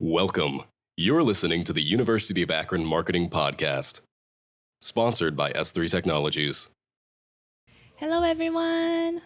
Welcome. You're listening to the University of Akron Marketing Podcast, sponsored by S3 Technologies. Hello, everyone.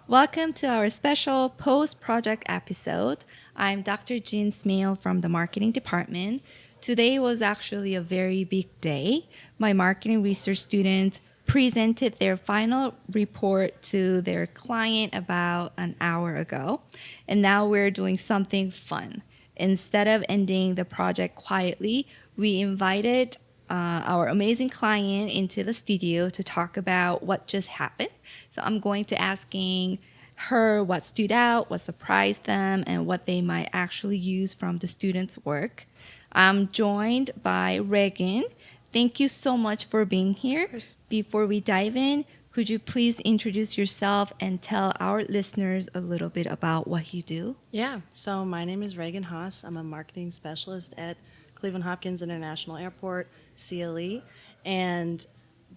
Welcome to our special post-project episode. I'm Dr. Jean Smale from the marketing department. Today was actually a very big day. My marketing research students presented their final report to their client about an hour ago, and now we're doing something fun. Instead of ending the project quietly, we invited our amazing client into the studio to talk about what just happened. So I'm going to asking her what stood out, what surprised them, and what they might actually use from the students' work. I'm joined by Regan. Thank you so much for being here. Before we dive in, could you please introduce yourself and tell our listeners a little bit about what you do? Yeah, so my name is Regan Haas. I'm a marketing specialist at Cleveland Hopkins International Airport, CLE, and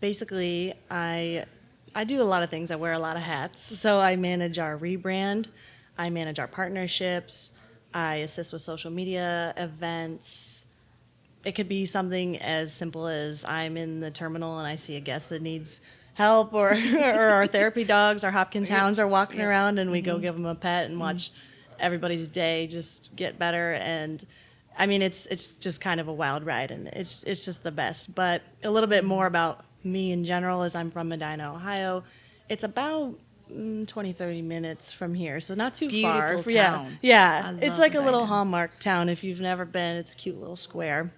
basically I do a lot of things. I wear a lot of hats. So I manage our rebrand, I manage our partnerships, I assist with social media events. It could be something as simple as I'm in the terminal and I see a guest that needs help, or or our therapy dogs, our Hopkins hounds are walking around, and we go give them a pet and watch everybody's day just get better. And I mean, it's just kind of a wild ride, and it's just the best. But a little bit more about me in general is I'm from Medina, Ohio. It's about 20-30 minutes from here, so not too far. Beautiful town. Yeah, I it's love like a little Medina. Hallmark town. If you've never been, it's a cute little square.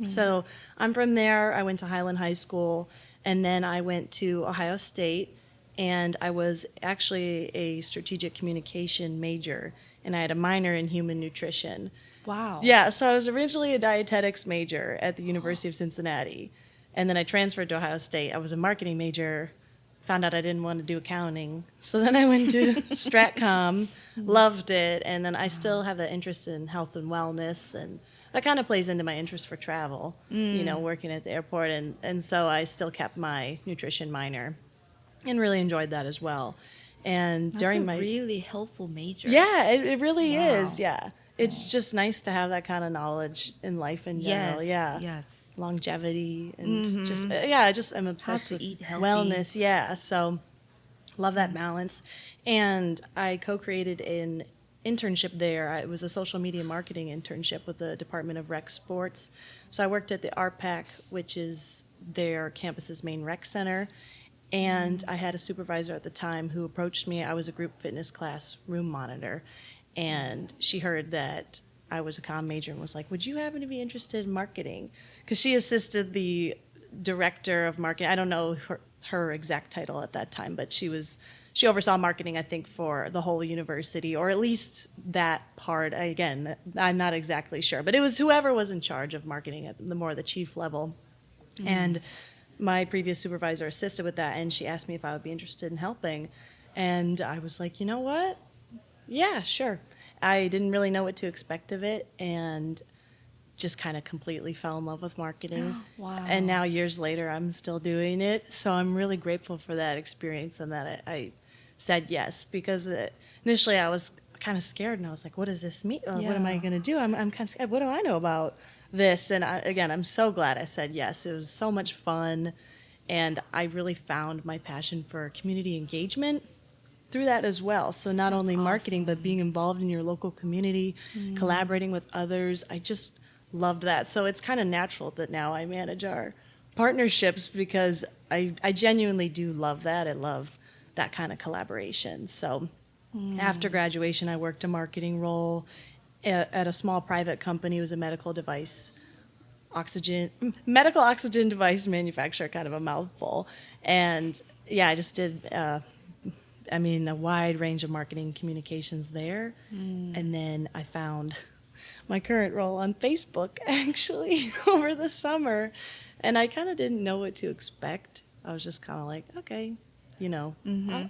So I'm from there. I went to Highland High School, and then I went to Ohio State, and I was actually a strategic communication major, and I had a minor in human nutrition. Wow. Yeah, so I was originally a dietetics major at the University of Cincinnati, and then I transferred to Ohio State. I was a marketing major, found out I didn't want to do accounting, so then I went to Stratcom, loved it, and then I still have that interest in health and wellness, and that kind of plays into my interest for travel, working at the airport, and so I still kept my nutrition minor and really enjoyed that as well. And That's during a my really helpful major. yeah, it really Wow. is. Yeah. It's just nice to have that kind of knowledge in life in general. Yeah. Yes. Longevity and I just am obsessed to with eat healthy. wellness. Yeah. So love that balance. And I co-created an internship there. It was a social media marketing internship with the Department of Rec Sports. So I worked at the RPAC, which is their campus's main rec center. And I had a supervisor at the time who approached me. I was a group fitness class room monitor. And she heard that I was a comm major and was like, would you happen to be interested in marketing? Because she assisted the director of marketing. I don't know her exact title at that time, but she oversaw marketing, I think, for the whole university, or at least that part. Again, I'm not exactly sure, but it was whoever was in charge of marketing at the chief level. And my previous supervisor assisted with that, and she asked me if I would be interested in helping. And I was like, you know what? Yeah, sure. I didn't really know what to expect of it, and just kind of completely fell in love with marketing. Wow. And now years later, I'm still doing it. So I'm really grateful for that experience and that I said yes, because initially I was kind of scared, and I was like, what does this mean? What am I Yeah. going to do? I'm kind of scared. What do I know about this? And again, I'm so glad I said yes. It was so much fun, and I really found my passion for community engagement through that as well. So not only marketing, but being involved in your local community, collaborating with others. I just loved that. So it's kind of natural that now I manage our partnerships, because I genuinely do love that. I love that kind of collaboration. So after graduation, I worked a marketing role at a small private company. It was a medical oxygen device manufacturer, kind of a mouthful. And yeah, I just did a wide range of marketing communications there. And then I found my current role on Facebook, actually, over the summer. And I kind of didn't know what to expect. I was just kind of like, okay,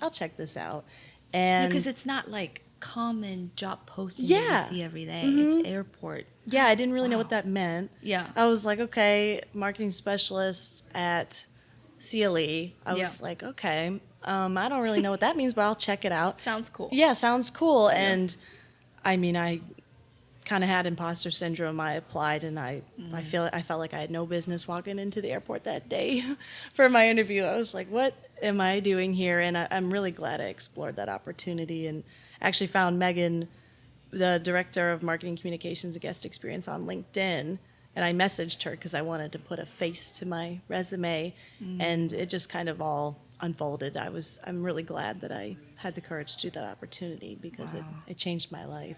I'll check this out. And Because it's not like common job posting Yeah. that you see every day. It's airport. yeah, I didn't really know what that meant. Yeah. I was like, okay, marketing specialist at CLE. I Yeah. was like, okay, I don't really know what that means, but I'll check it out. Sounds cool. Yeah, sounds cool. And I mean, I kind of had imposter syndrome. I applied, and I felt like I had no business walking into the airport that day for my interview. I was like, what am I doing here? And I'm really glad I explored that opportunity and actually found Megan, the director of marketing communications and guest experience, on LinkedIn. And I messaged her because I wanted to put a face to my resume, and it just kind of all unfolded. I'm really glad that I had the courage to do that opportunity because it changed my life.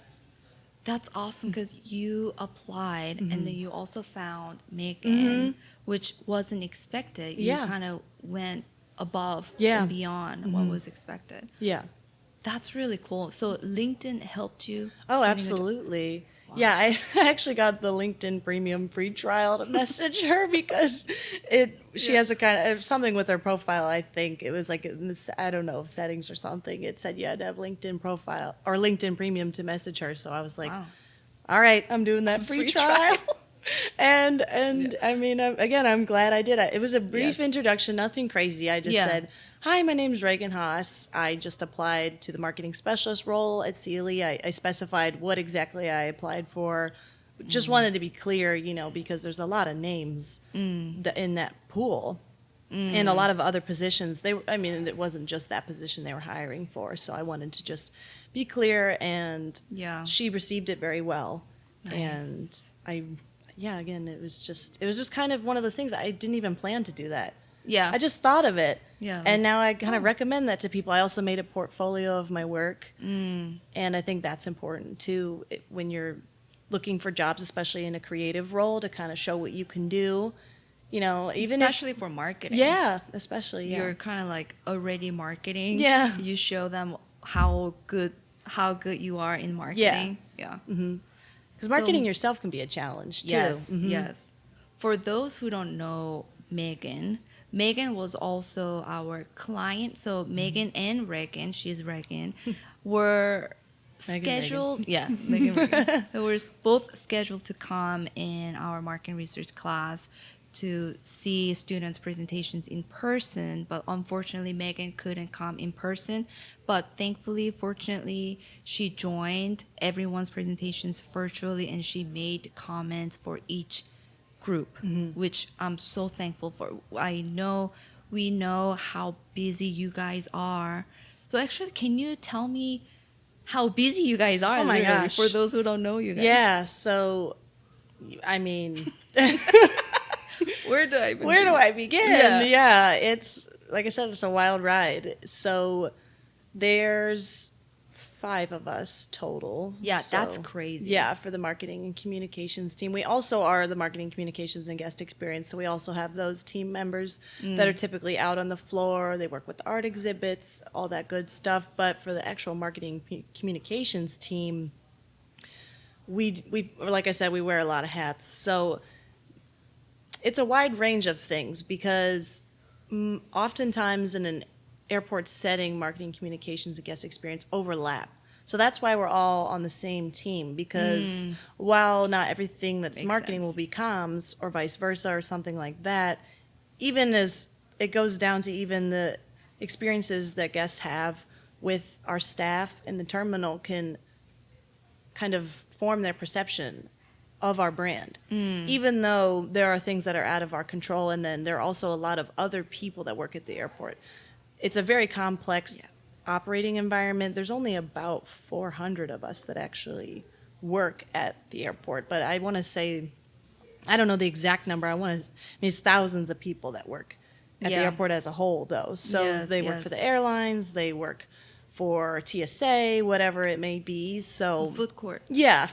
That's awesome because you applied and then you also found Megan, which wasn't expected. You kind of went above and beyond what was expected. Yeah. That's really cool. So LinkedIn helped you? Oh, absolutely. Wow. Yeah, I actually got the LinkedIn Premium free trial to message her because she has a kind of something with her profile. I think it was like in this, I don't know, settings or something. It said you had to have LinkedIn profile or LinkedIn Premium to message her. So I was like, all right, I'm doing that free trial. and I mean, again, I'm glad I did it. It was a brief introduction, nothing crazy. I just said, hi, my name is Regan Haas. I just applied to the marketing specialist role at Sealy. I specified what exactly I applied for. Just wanted to be clear, because there's a lot of names in that pool and a lot of other positions. It wasn't just that position they were hiring for. So I wanted to just be clear, and she received it very well. Nice. And again, it was just kind of one of those things. I didn't even plan to do that. Yeah. I just thought of it. Yeah. And now I kind of recommend that to people. I also made a portfolio of my work. And I think that's important too when you're looking for jobs, especially in a creative role, to kind of show what you can do. Especially for marketing. Yeah, especially. Yeah. You're kind of like already marketing. Yeah. You show them how good you are in marketing. Yeah. Because marketing yourself can be a challenge too. Yes, yes. For those who don't know Megan was also our client. So Megan and Regan, she's Regan, were scheduled. Megan Regan. They were both scheduled to come in our marketing research class to see students' presentations in person, but unfortunately Megan couldn't come in person. But thankfully, fortunately, she joined everyone's presentations virtually, and she made comments for each group, which I'm so thankful for. We know how busy you guys are. So actually, can you tell me how busy you guys are? Oh my gosh. For those who don't know you guys. Yeah, so I mean Where do I begin? Yeah, it's like I said, it's a wild ride. So there's 5 of us total. Yeah, that's crazy. Yeah, for the marketing and communications team. We also are the marketing, communications, and guest experience. So we also have those team members that are typically out on the floor. They work with art exhibits, all that good stuff. But for the actual marketing communications team, we like I said, we wear a lot of hats. So it's a wide range of things because oftentimes in an airport setting, marketing, communications, and guest experience overlap. So that's why we're all on the same team, because while not everything that's marketing will be comms or vice versa or something like that, even as it goes down to even the experiences that guests have with our staff in the terminal can kind of form their perception of our brand, even though there are things that are out of our control, and then there are also a lot of other people that work at the airport. It's a very complex operating environment. There's only about 400 of us that actually work at the airport, but I want to say, I don't know the exact number. It's thousands of people that work at the airport as a whole, though. So they work for the airlines, they work for TSA, whatever it may be. So food court. Yeah,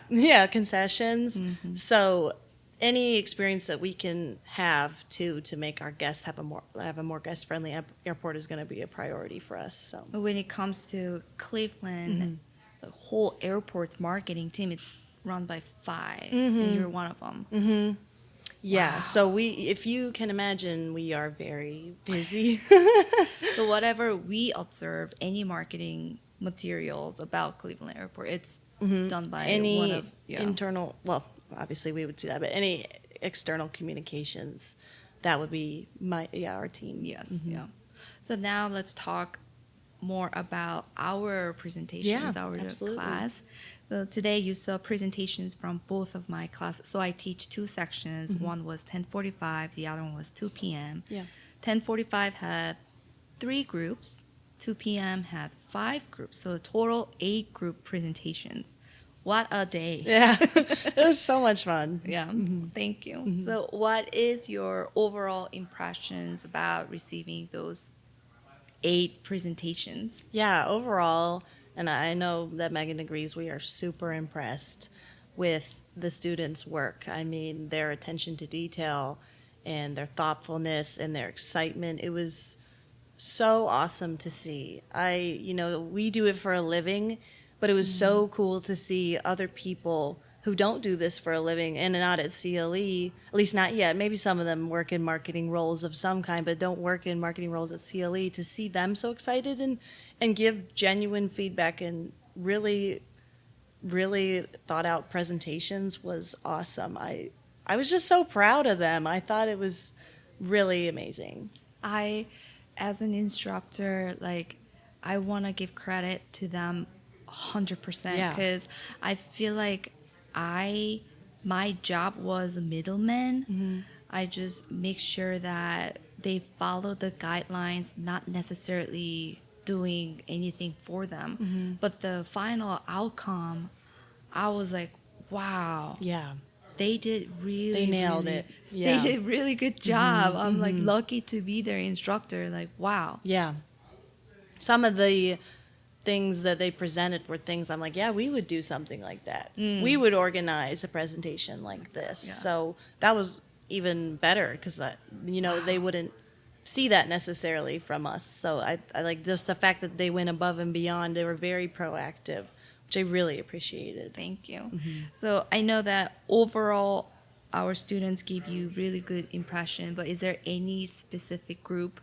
concessions. So any experience that we can have to make our guests have a more guest friendly airport is going to be a priority for us. So when it comes to Cleveland, the whole airport's marketing team, it's run by 5, and you're one of them. Yeah. Wow. So if you can imagine, we are very busy. So whatever we observe, any marketing materials about Cleveland Airport, it's done by one of internal. Well, obviously we would do that, but any external communications, that would be our team. Yes. Yeah. So now let's talk more about our presentations, our absolutely. class. So today you saw presentations from both of my classes. So I teach two sections. One was 10:45, the other one was 2 p.m. Yeah. 10:45 had 3 groups, 2 p.m. had 5 groups. So a total 8 group presentations. What a day. Yeah. It was so much fun. Yeah, thank you. So what is your overall impressions about receiving those 8 presentations? Yeah, overall, and I know that Megan agrees, we are super impressed with the students' work. I mean, their attention to detail and their thoughtfulness and their excitement. It was so awesome to see. We do it for a living, but it was so cool to see other people who don't do this for a living and not at CLE, at least not yet. Maybe some of them work in marketing roles of some kind, but don't work in marketing roles at CLE. To see them so excited and give genuine feedback and really, really thought out presentations was awesome. I was just so proud of them. I thought it was really amazing. I, as an instructor, I want to give credit to them 100% Yeah. because I feel like my job was a middleman. I just make sure that they follow the guidelines, not necessarily doing anything for them. But the final outcome, I was like, wow, Yeah. they did really, They nailed really- it. Yeah. They did really good job. I'm like lucky to be their instructor. Like, wow. Yeah. Some of the things that they presented were things I'm like, yeah, we would do something like that. We would organize a presentation like this. Yes. So that was even better because they wouldn't see that necessarily from us. So I like just the fact that they went above and beyond. They were very proactive, which I really appreciated. Thank you. So I know that overall, our students gave you really good impression, but is there any specific group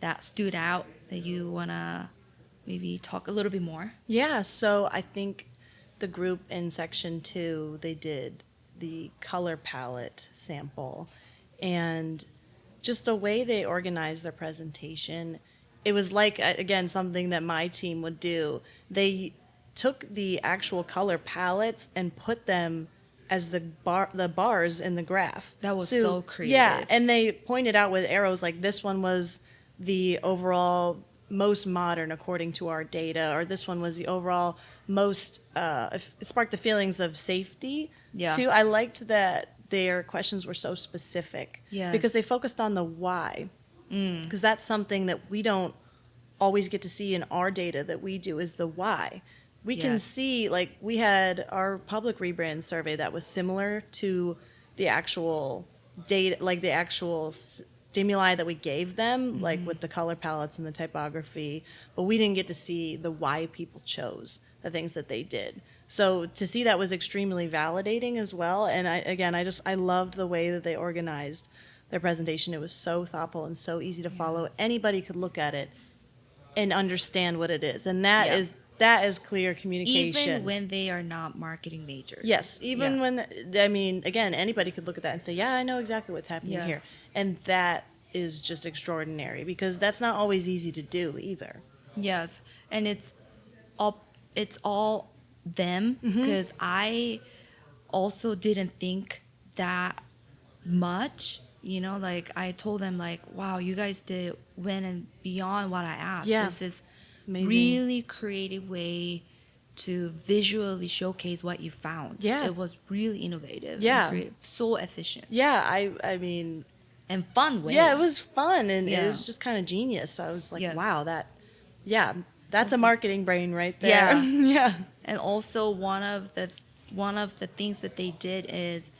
that stood out that you want to maybe talk a little bit more? Yeah, so I think the group in section 2, they did the color palette sample, and just the way they organized their presentation, it was like, again, something that my team would do. They took the actual color palettes and put them as the bars in the graph. That was so creative. Yeah, and they pointed out with arrows like this one was the overall most modern according to our data, or this one was the overall most it sparked the feelings of safety too. I liked that their questions were so specific because they focused on the why, because that's something that we don't always get to see in our data that we do, is the why. We can see, like, we had our public rebrand survey that was similar to the actual data, like the actual stimuli that we gave them, like with the color palettes and the typography, but we didn't get to see the why people chose the things that they did. So to see that was extremely validating as well. And I loved the way that they organized their presentation. It was so thoughtful and so easy to follow. Anybody could look at it and understand what it is. And that is clear communication. Even when they are not marketing majors. Yes, even when, again, anybody could look at that and say, yeah, I know exactly what's happening here. And that is just extraordinary because that's not always easy to do either. Yes, and it's all them because I also didn't think that much. Like I told them, like, wow, you guys went and beyond what I asked. Yeah. This is Amazing. really creative way to visually showcase what you found. Yeah. It was really innovative. Yeah. And creative, so efficient. Yeah, I mean, and fun way. yeah, it was fun and it Yeah. was just kind of genius. I was like, Yes. wow, that's a marketing brain right there. Yeah. Yeah. And also one of the things that they did is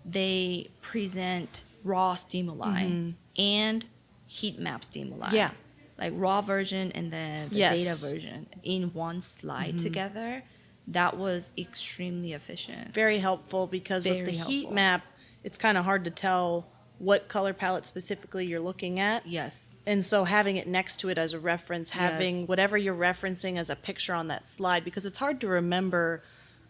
they present raw stimuli and heat map stimuli. Yeah. Like raw version and the Yes. data version in one slide together. That was extremely efficient. Very helpful because with Very the heat helpful. map, it's kind of hard to tell what color palette specifically you're looking at. Yes. And so having it next to it as a reference, having Yes. whatever you're referencing as a picture on that slide, because it's hard to remember,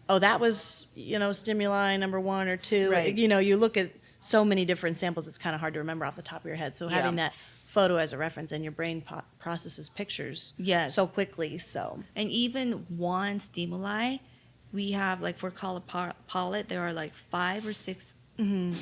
oh, that was, stimuli number 1 or 2. Right. You look at so many different samples, it's kind of hard to remember off the top of your head. So having that photo as a reference, and your brain processes pictures Yes. so quickly. So And even one stimuli we have like for color palette, there are like 5 or 6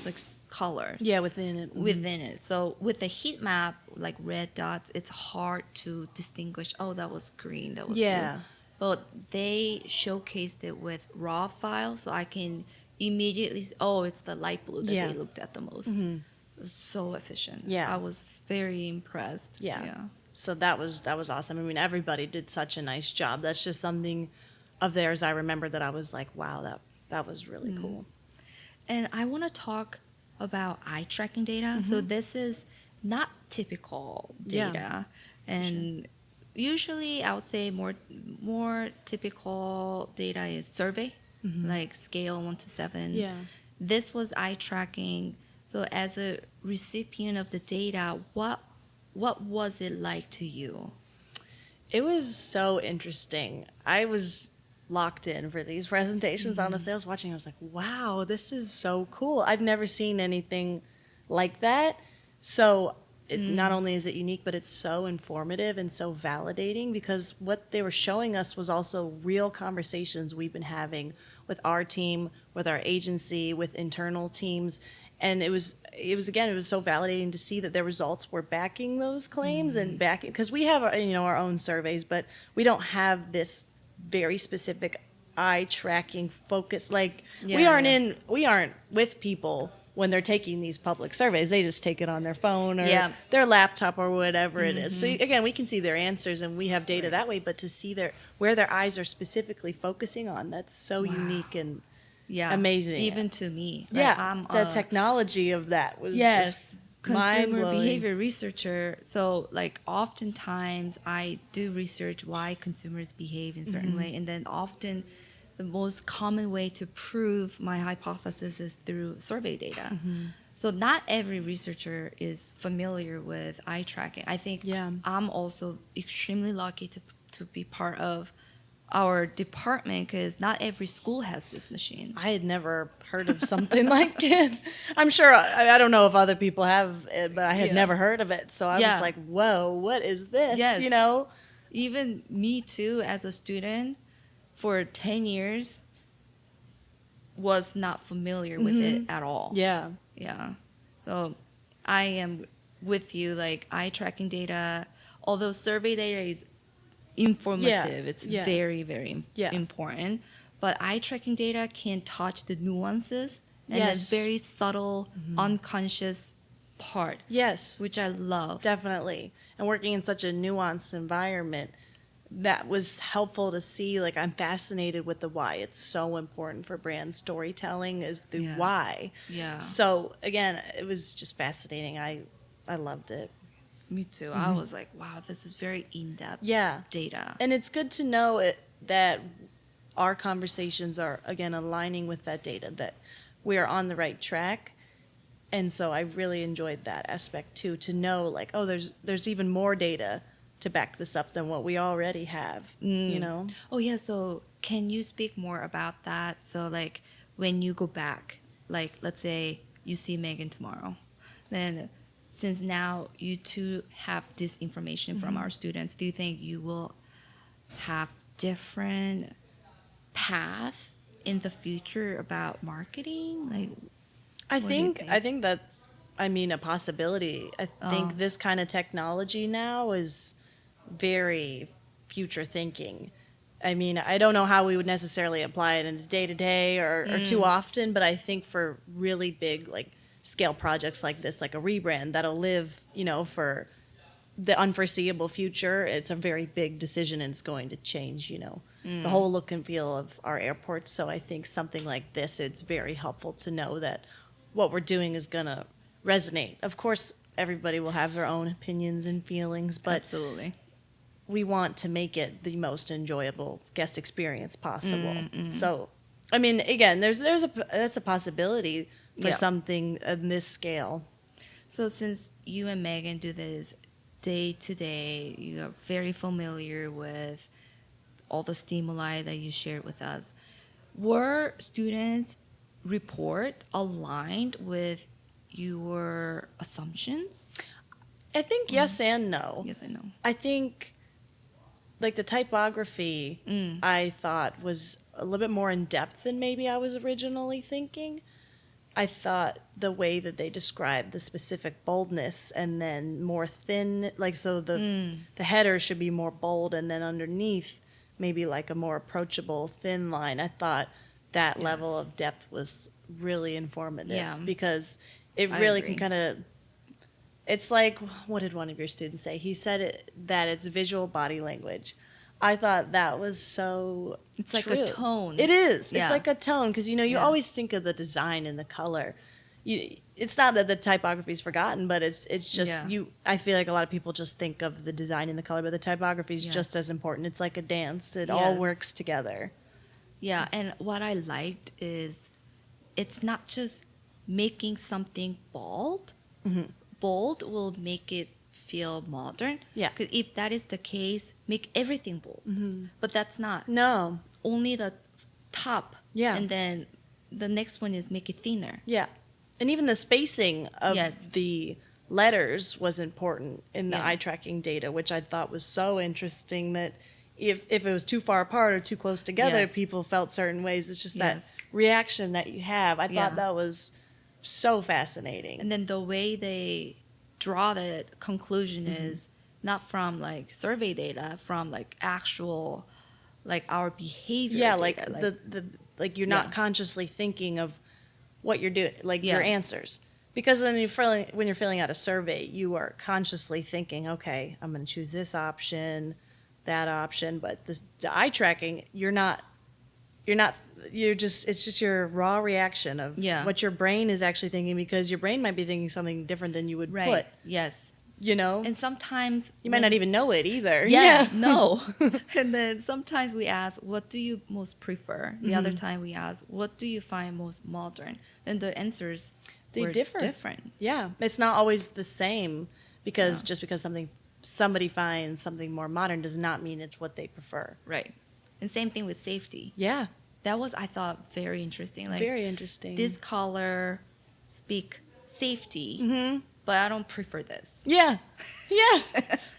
like colors Yeah, within it. within it. So with the heat map, like red dots, it's hard to distinguish. Oh, that was green. That was Yeah. blue. But they showcased it with raw files, so I can immediately. Oh, it's the light blue that Yeah. they looked at the most. It was so efficient. Yeah. I was very impressed. Yeah. So that was awesome. I mean, everybody did such a nice job. That's just something of theirs I remember that I was like, wow, that was really cool. And I want to talk about eye tracking data. So this is not typical Yeah. data, and usually I would say more typical data is survey, like scale 1 to 7. Yeah. This was eye tracking. So as a recipient of the data, what was it like to you? It was so interesting. I was locked in for these presentations. Honestly, I was watching. I was like, wow, this is so cool. I've never seen anything like that. So not only is it unique, but it's so informative and so validating, because what they were showing us was also real conversations we've been having with our team, with our agency, with internal teams. And it was so validating to see that their results were backing those claims and backing, because we have our own surveys, but we don't have this very specific eye tracking focus. Like we aren't with people when they're taking these public surveys. They just take it on their phone or their laptop or whatever it is. So again, we can see their answers and we have data that way, but to see where their eyes are specifically focusing on, that's so unique and amazing. Even to me. Like, I'm the technology of that was just consumer mind-blowing. behavior researcher. So like oftentimes I do research why consumers behave in certain way, and then often the most common way to prove my hypothesis is through survey data. So not every researcher is familiar with eye tracking. I think I'm also extremely lucky to be part of our department, because not every school has this machine. I had never heard of something like it. I'm sure, I don't know if other people have it, but I had never heard of it. So I was like, whoa, what is this? Yes. You know? Even me too, as a student, for 10 years, was not familiar with it at all. Yeah. Yeah. So I am with you, like eye tracking data, although survey data is informative, it's very, very important, but eye tracking data can touch the nuances and the very subtle unconscious part, which I love. Definitely. And working in such a nuanced environment, that was helpful to see. Like, I'm fascinated with the why. It's so important for brand storytelling, is the why. So again, it was just fascinating. I loved it. Me too. I was like, wow, this is very in-depth data. And it's good to know that our conversations are, again, aligning with that data, that we are on the right track. And so I really enjoyed that aspect too, to know like, oh, there's even more data to back this up than what we already have, you know? Oh yeah, so can you speak more about that? So like when you go back, like let's say you see Megan tomorrow, then since now you two have this information from our students, do you think you will have different path in the future about marketing? Like, I think that's, a possibility. I think this kind of technology now is very future thinking. I mean, I don't know how we would necessarily apply it in the day-to-day or too often, but I think for really big, like, scale projects like this, like a rebrand that'll live, for the unforeseeable future, it's a very big decision and it's going to change, the whole look and feel of our airports. So I think something like this, it's very helpful to know that what we're doing is going to resonate. Of course, everybody will have their own opinions and feelings, but absolutely, we want to make it the most enjoyable guest experience possible. So, I mean, again, that's a possibility for something on this scale. So since you and Megan do this day to day, you are very familiar with all the stimuli that you shared with us. Were students' report aligned with your assumptions? I think yes and no. Yes and no. I think, like, the typography, I thought was a little bit more in depth than maybe I was originally thinking. I thought the way that they described the specific boldness and then more thin, like so the header should be more bold and then underneath maybe like a more approachable thin line. I thought that level of depth was really informative because it really can kind of, it's like, what did one of your students say? He said that it's visual body language. I thought that was so It's like true. a tone. It is. Yeah. It's like a tone because, you always think of the design and the color. It's not that the typography is forgotten, but it's just I feel like a lot of people just think of the design and the color, but the typography is just as important. It's like a dance. It all works together. Yeah, and what I liked is it's not just making something bold. Bold will make it feel modern. Yeah. Because if that is the case, make everything bold. But that's not. No. Only the top. Yeah. And then the next one is make it thinner. Yeah. And even the spacing of the letters was important in the eye tracking data, which I thought was so interesting that if it was too far apart or too close together, people felt certain ways. It's just that reaction that you have. I thought that was so fascinating. And then the way they draw the conclusion is not from like survey data, from like actual like our behavior data. Like the you're not consciously thinking of what you're doing, like your answers. Because when you're filling out a survey, you are consciously thinking, okay, I'm going to choose this option, that option, but the eye tracking, it's just your raw reaction of what your brain is actually thinking, because your brain might be thinking something different than you would put. Yes. And sometimes you might not even know it either. No. And then sometimes we ask, what do you most prefer? The other time we ask, what do you find most modern? And the answers were different. Yeah. It's not always the same, because just because somebody finds something more modern does not mean it's what they prefer. Right. And same thing with safety. Yeah. That was, I thought, very interesting. Like, very interesting. This color speak safety, but I don't prefer this. Yeah.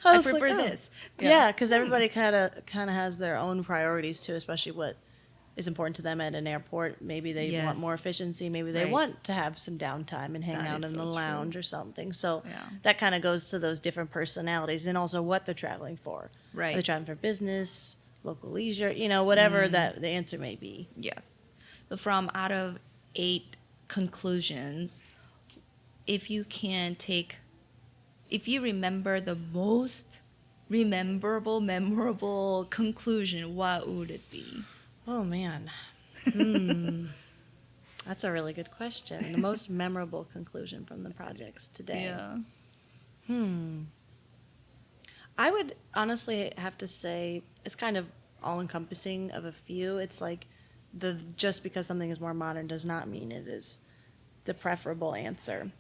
I prefer this. Yeah, because everybody kind of has their own priorities too, especially what is important to them at an airport. Maybe they want more efficiency. Maybe they want to have some downtime and hang out in the lounge or something. So that kind of goes to those different personalities, and also what they're traveling for. Right. Are they traveling for business, local leisure, whatever that the answer may be. Yes. So from out of 8 conclusions, if you remember the most memorable conclusion, what would it be? Oh, man. That's a really good question. The most memorable conclusion from the projects today. I would honestly have to say it's kind of all-encompassing of a few. It's like just because something is more modern does not mean it is the preferable answer.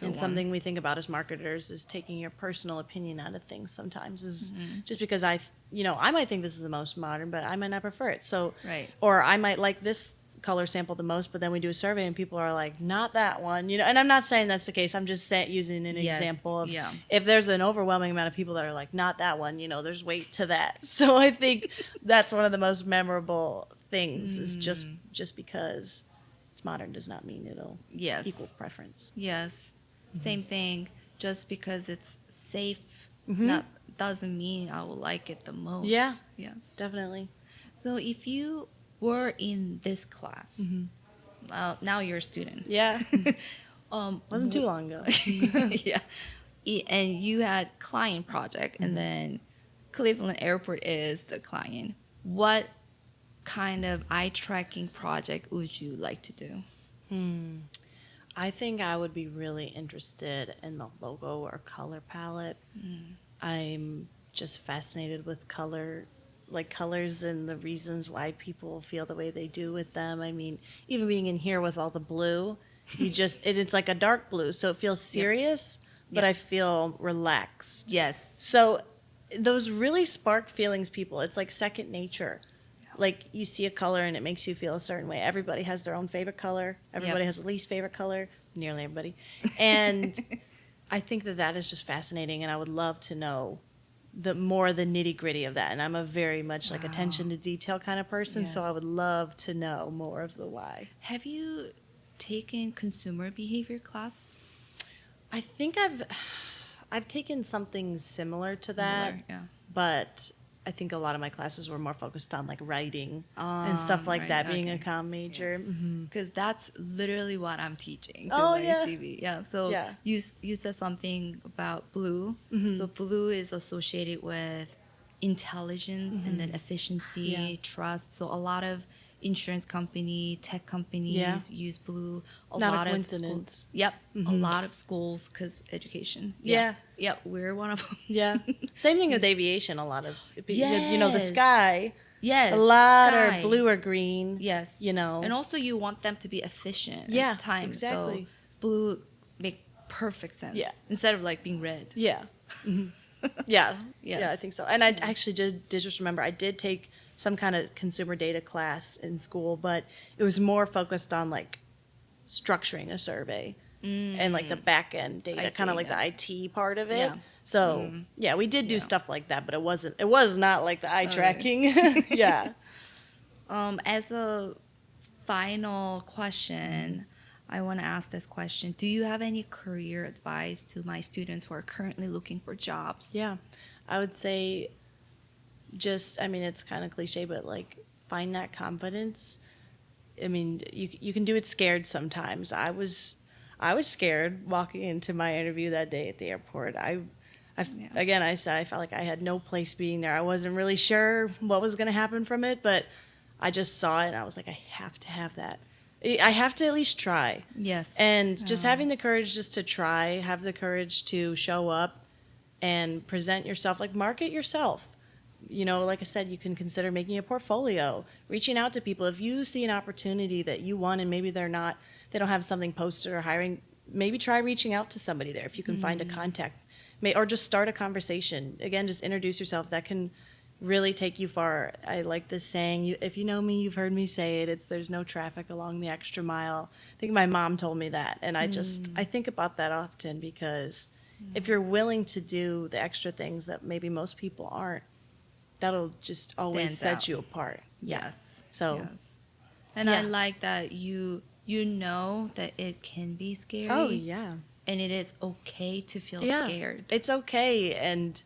And something we think about as marketers is taking your personal opinion out of things sometimes. Is just because I might think this is the most modern, but I might not prefer it. So, or I might like this color sample the most, but then we do a survey and people are like, not that one, and I'm not saying that's the case. I'm just using an example of if there's an overwhelming amount of people that are like, not that one, there's weight to that. So I think that's one of the most memorable things is just because it's modern does not mean it'll equal preference. Yes. Same thing. Just because it's safe, that doesn't mean I will like it the most. Yeah. Yes. Definitely. So if you were in this class, now you're a student. Yeah. Wasn't too long ago. And you had client project, and then Cleveland Airport is the client. What kind of eye tracking project would you like to do? I think I would be really interested in the logo or color palette. I'm just fascinated with colors and the reasons why people feel the way they do with them. I mean, even being in here with all the blue, it's like a dark blue, so it feels serious, but I feel relaxed. Yes. So those really spark feelings, people. It's like second nature. Like you see a color and it makes you feel a certain way. Everybody has their own favorite color. Everybody has a least favorite color. Nearly everybody. And I think that is just fascinating, and I would love to know the nitty gritty of that. And I'm a very much like attention to detail kind of person. So Yes. I would love to know more of the why. Have you taken consumer behavior class? I think I've taken something similar to that, Similar, yeah. but I think a lot of my classes were more focused on like writing and stuff like Right, that, being a okay. comm major. Mhm. Because that's literally what I'm teaching to Oh, my yeah. CV. Yeah. So Yeah. you said something about blue. Mhm. So blue is associated with intelligence and then efficiency, Yeah. trust. So a lot of insurance company, tech companies Yeah. use blue. Not a lot of coincidence. schools. Yep. A lot of schools because education. Yeah. Yep. We're one of them. Yeah. Same thing with aviation. A lot of, you know, the Yes. sky, Yes. a lot sky. are blue or green. Yes. You know. And also you want them to be efficient Yeah, at times. exactly. So blue make perfect sense. Yeah. Instead of like being red. Yeah. Mhm. Yeah. Yes. Yeah, I think so. And I actually just remember I did take some kind of consumer data class in school, but it was more focused on like structuring a survey and like the back end data, I kind of see, like the yes. IT part of it. Yeah. So yeah, we did do Yeah. stuff like that, but it was not like the eye tracking. Yeah. As a final question, I want to ask this question. Do you have any career advice to my students who are currently looking for jobs? Yeah. I would say I mean, it's kind of cliche, but like find that confidence. I mean, you can do it scared sometimes. I was scared walking into my interview that day at the airport. Again, I said I felt like I had no place being there. I wasn't really sure what was going to happen from it, but I just saw it and I was like, I have to have that. I have to at least try. Yes. And just having the courage just to try, have the courage to show up and present yourself, like market yourself. You know, like I said, you can consider making a portfolio, reaching out to people. If you see an opportunity that you want and maybe they don't have something posted or hiring, maybe try reaching out to somebody there if you can find a contact. Or just start a conversation. Again, just introduce yourself. That can really take you far. I like this saying, if you know me, you've heard me say it. It's there's no traffic along the extra mile. I think my mom told me that. And I think about that often because if you're willing to do the extra things that maybe most people aren't, that'll just always Stands set out. you apart. Yeah. Yes. So, Yes. And I Yeah. like that you know that it can be scary. oh yeah. And it is okay to feel Yeah. scared. It's okay. And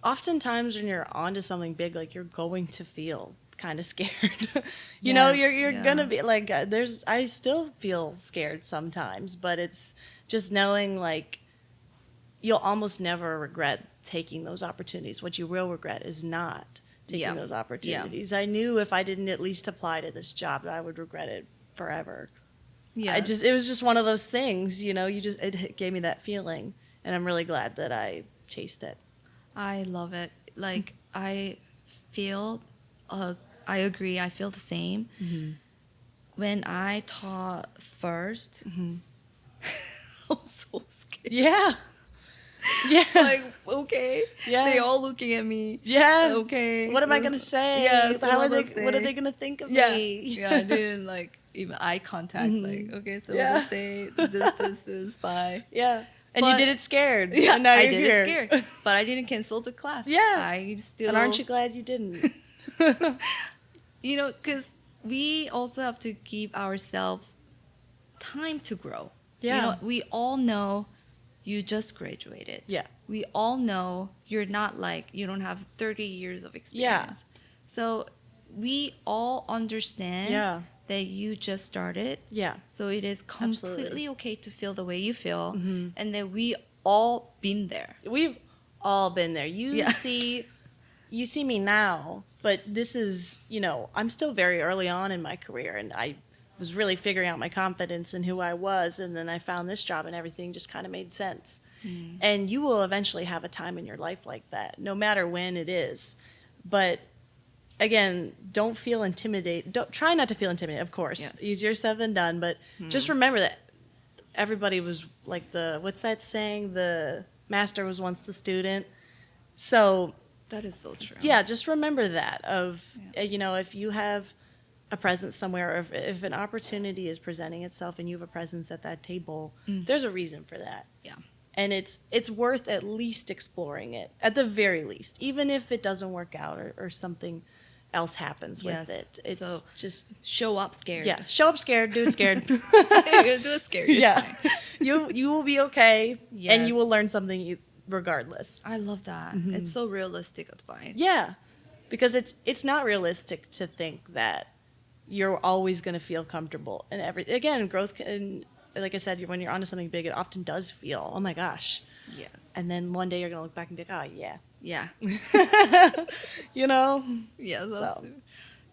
oftentimes when you're onto something big, like you're going to feel kind of scared. You know, Yes, you're yeah. gonna be like, I still feel scared sometimes, but it's just knowing like you'll almost never regret taking those opportunities. What you will regret is not taking Yeah. those opportunities. I knew if I didn't at least apply to this job, I would regret it forever. Yes. It was just one of those things, you know, it gave me that feeling, and I'm really glad that I chased it. I love it. Like, I feel, I agree, I feel the same. When I taught first, I was so scared. Yeah. Yeah. Like, okay. Yeah. They all looking at me. Yeah. Okay. What am I gonna say? Yeah. So How are what they? was What are they? they gonna think of Yeah. me? Yeah. I didn't like even eye contact. Like, okay, so Yeah. we'll say this, bye. Yeah. And But- you did it scared. Yeah, And now I you're did here. it scared, but I didn't cancel the class. Yeah. I still. And aren't you glad you didn't? You know, because we also have to give ourselves time to grow. Yeah. You know, we all know you just graduated. Yeah. We all know you're not like, you don't have 30 years of experience. So we all understand Yeah. that you just started. Yeah. So it is completely Absolutely. okay to feel the way you feel. And that we all been there. We've all been there. Yeah. You see me now, but this is, you know, I'm still very early on in my career, and I was really figuring out my confidence and who I was, and then I found this job and everything just kind of made sense. And you will eventually have a time in your life like that, no matter when it is. But again, don't feel intimidated. Try not to feel intimidated, of course. Yes. Easier said than done, but just remember that everybody was like what's that saying? The master was once the student. So That is so true. yeah, just remember that you know, if you have a presence somewhere, or if an opportunity is presenting itself and you have a presence at that table, there's a reason for that. Yeah. And it's worth at least exploring it, at the very least, even if it doesn't work out or something else happens with it. It's So just show up scared. yeah, show up scared, do it scared. Do it scared. It's yeah, fine. you will be okay, and you will Yes. learn something regardless. I love that. It's so realistic advice. Yeah, because it's not realistic to think that you're always going to feel comfortable and again, growth can, like I said, when you're onto something big, it often does feel, oh my gosh. Yes. And then one day you're going to look back and be like, oh yeah. Yeah. You know? Yes. So,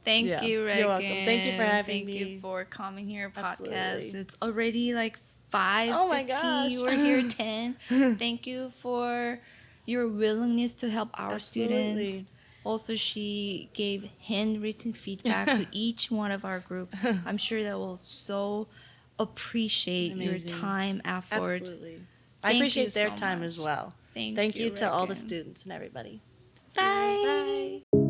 Thank yeah. you, Regan. You're welcome. Thank you for having Thank me. you for coming here, podcast. Absolutely. It's already like 5:15. Oh my gosh. You were here 10. Thank you for your willingness to help our Absolutely. students. Also, she gave handwritten feedback to each one of our group. I'm sure that will so appreciate your Amazing. time, effort. Absolutely. I Thank appreciate you their so time much. as well. Thank Thank you, you to all the Regan. students and everybody. Bye. Bye.